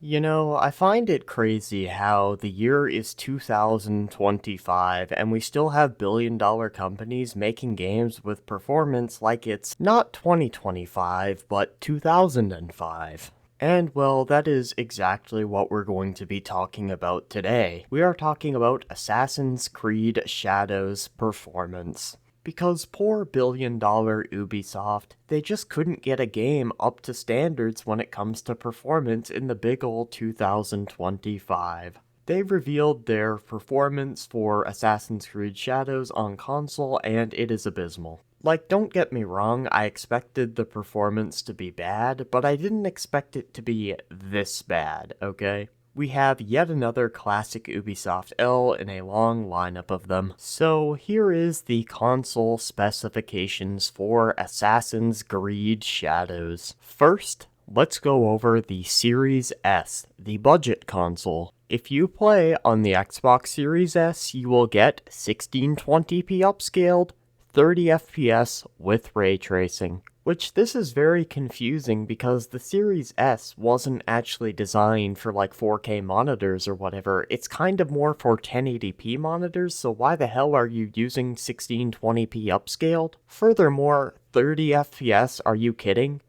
You know, I find it crazy how the year is 2025 and we still have billion-dollar companies making games with performance like it's not 2025, but 2005. And well, that is exactly what we're going to be talking about today. We are talking about Assassin's Creed Shadows performance. Because poor billion-dollar Ubisoft, they just couldn't get a game up to standards when it comes to performance in the big ol' 2025. They revealed their performance for Assassin's Creed Shadows on console, and it is abysmal. Like, don't get me wrong, I expected the performance to be bad, but I didn't expect it to be this bad, okay? We have yet another classic Ubisoft L in a long lineup of them. So here is the console specifications for Assassin's Creed Shadows. First, let's go over the Series S, the budget console. If you play on the Xbox Series S, you will get 1620p upscaled, 30 FPS with ray tracing. Which this is very confusing because the Series S wasn't actually designed for like 4K monitors or whatever. It's kind of more for 1080p monitors, so why the hell are you using 1620p upscaled? Furthermore, 30 FPS, are you kidding?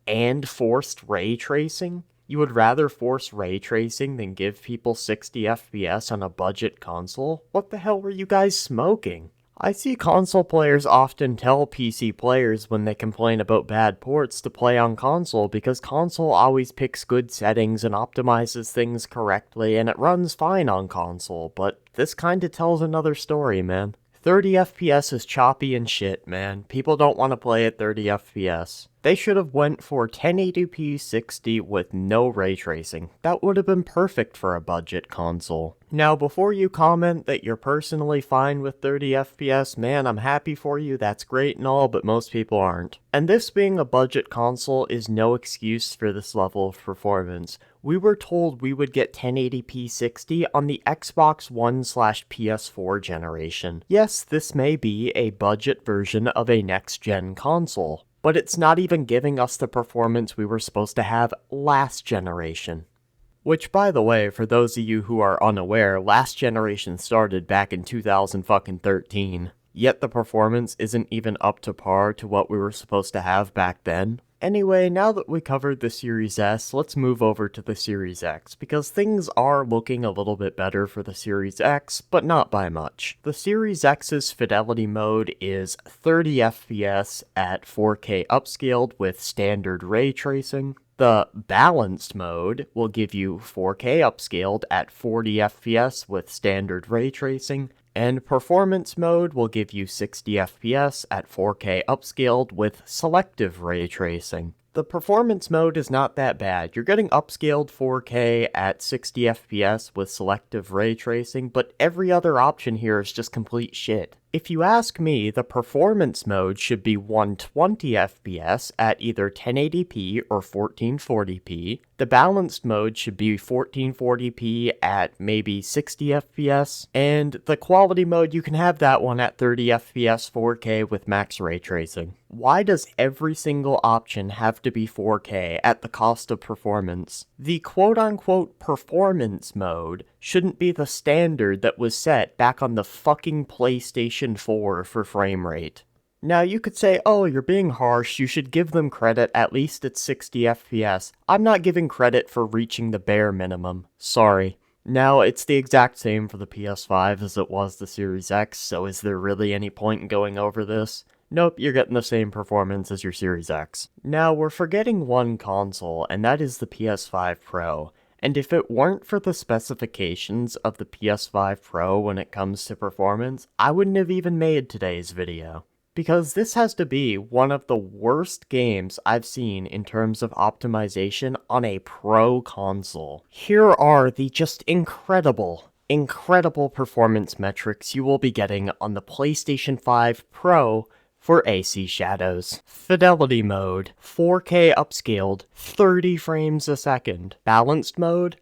And forced ray tracing? You would rather force ray tracing than give people 60 FPS on a budget console? What the hell were you guys smoking? I see console players often tell PC players when they complain about bad ports to play on console because console always picks good settings and optimizes things correctly and it runs fine on console, but this kinda tells another story, man. 30 FPS is choppy and shit, man. People don't want to play at 30 FPS. They should have went for 1080p 60 with no ray tracing. That would have been perfect for a budget console. Now, before you comment that you're personally fine with 30 FPS, man, I'm happy for you, that's great and all, but most people aren't. And this being a budget console is no excuse for this level of performance. We were told we would get 1080p 60 on the Xbox One/PS4 generation. Yes, this may be a budget version of a next-gen console, but it's not even giving us the performance we were supposed to have last generation. Which, by the way, for those of you who are unaware, last generation started back in 2013. Yet the performance isn't even up to par to what we were supposed to have back then. Anyway, now that we covered the Series S, let's move over to the Series X, because things are looking a little bit better for the Series X, but not by much. The Series X's fidelity mode is 30 FPS at 4K upscaled with standard ray tracing. The balanced mode will give you 4K upscaled at 40 FPS with standard ray tracing, and performance mode will give you 60 FPS at 4K upscaled with selective ray tracing. The performance mode is not that bad. You're getting upscaled 4K at 60 FPS with selective ray tracing, but every other option here is just complete shit. If you ask me, the performance mode should be 120 FPS at either 1080p or 1440p. The balanced mode should be 1440p at maybe 60 FPS. And the quality mode, you can have that one at 30 FPS 4K with max ray tracing. Why does every single option have to be 4K at the cost of performance? The quote-unquote performance mode shouldn't be the standard that was set back on the fucking PlayStation 4 for frame rate. Now you could say, oh, you're being harsh, you should give them credit, at least at 60 FPS. I'm not giving credit for reaching the bare minimum. Sorry. Now, it's the exact same for the PS5 as it was the Series X, so is there really any point in going over this? Nope, you're getting the same performance as your Series X. Now, we're forgetting one console, and that is the PS5 Pro. And if it weren't for the specifications of the PS5 Pro when it comes to performance, I wouldn't have even made today's video. Because this has to be one of the worst games I've seen in terms of optimization on a Pro console. Here are the just incredible performance metrics you will be getting on the PlayStation 5 Pro for AC Shadows. Fidelity mode, 4K upscaled, 30 frames a second. Balanced mode,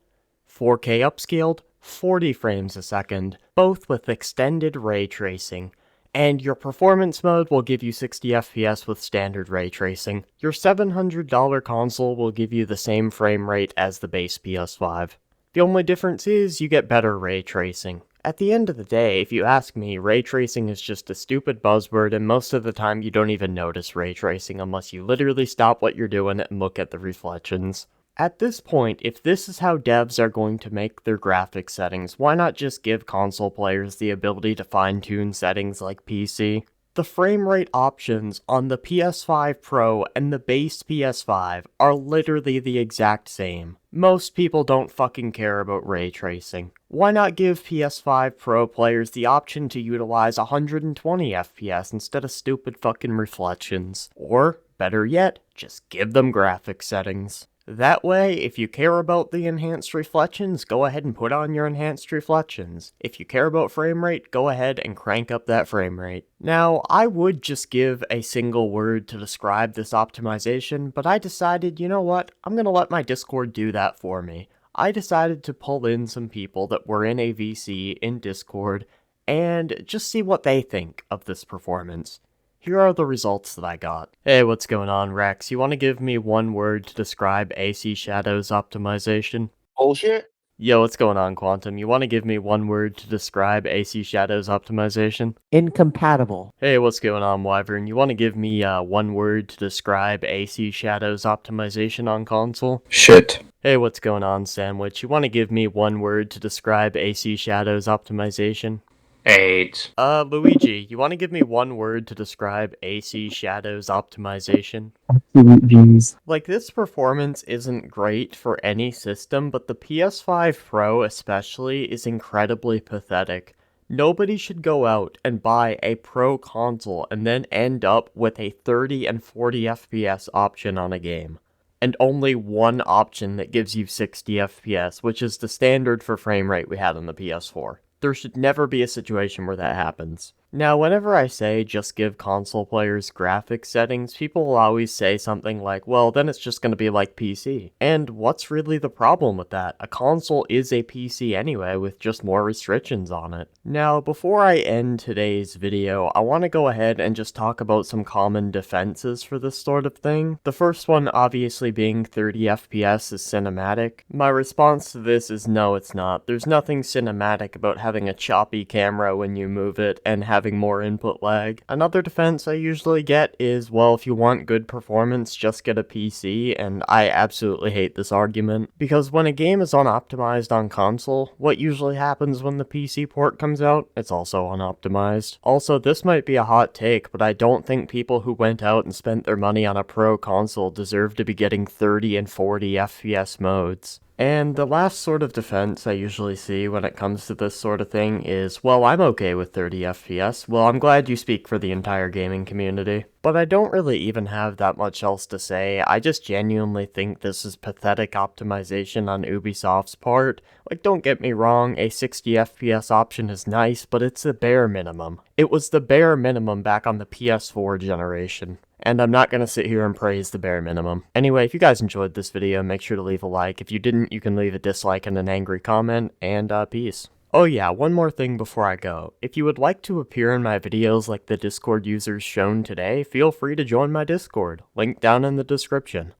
4K upscaled, 40 frames a second, both with extended ray tracing. And your performance mode will give you 60 FPS with standard ray tracing. Your $700 console will give you the same frame rate as the base PS5. The only difference is you get better ray tracing. At the end of the day, if you ask me, ray tracing is just a stupid buzzword, and most of the time you don't even notice ray tracing unless you literally stop what you're doing and look at the reflections. At this point, if this is how devs are going to make their graphics settings, why not just give console players the ability to fine-tune settings like PC? The frame rate options on the PS5 Pro and the base PS5 are literally the exact same. Most people don't fucking care about ray tracing. Why not give PS5 Pro players the option to utilize 120 FPS instead of stupid fucking reflections? Or, better yet, just give them graphics settings. That way, if you care about the enhanced reflections, go ahead and put on your enhanced reflections. If you care about frame rate, go ahead and crank up that frame rate. Now, I would just give a single word to describe this optimization, but I decided, you know what, I'm gonna let my Discord do that for me. I decided to pull in some people that were in a VC in Discord and just see what they think of this performance. Here are the results that I got. Hey, what's going on, Rex? You want to give me one word to describe AC Shadow's optimization? Bullshit. Yo, what's going on, Quantum? You want to give me one word to describe AC Shadow's optimization? Incompatible. Hey, what's going on, Wyvern? You want to give me one word to describe AC Shadow's optimization on console? Shit. Hey, what's going on, Sandwich? You want to give me one word to describe AC Shadow's optimization? 8. Luigi, you want to give me one word to describe AC Shadow's optimization? Absolute views. Like, this performance isn't great for any system, but the PS5 Pro especially is incredibly pathetic. Nobody should go out and buy a Pro console and then end up with a 30 and 40 FPS option on a game. And only one option that gives you 60 FPS, which is the standard for frame rate we had on the PS4. There should never be a situation where that happens. Now, whenever I say just give console players graphics settings, people will always say something like, well, then it's just going to be like PC. And what's really the problem with that? A console is a PC anyway, with just more restrictions on it. Now, before I end today's video, I want to go ahead and just talk about some common defenses for this sort of thing. The first one obviously being 30 FPS is cinematic. My response to this is no, it's not. There's nothing cinematic about having a choppy camera when you move it and having more input lag. Another defense I usually get is, well, if you want good performance, just get a PC, and I absolutely hate this argument, because when a game is unoptimized on console, what usually happens when the PC port comes out? It's also unoptimized. Also, this might be a hot take, but I don't think people who went out and spent their money on a Pro console deserve to be getting 30 and 40 FPS modes. And the last sort of defense I usually see when it comes to this sort of thing is, well, I'm okay with 30 FPS. Well, I'm glad you speak for the entire gaming community. But I don't really even have that much else to say. I just genuinely think this is pathetic optimization on Ubisoft's part. Like, don't get me wrong, a 60 FPS option is nice, but it's the bare minimum. It was the bare minimum back on the PS4 generation. And I'm not gonna sit here and praise the bare minimum. Anyway, if you guys enjoyed this video, make sure to leave a like. If you didn't, you can leave a dislike and an angry comment, and peace. Oh yeah, one more thing before I go. If you would like to appear in my videos like the Discord users shown today, feel free to join my Discord. Link down in the description.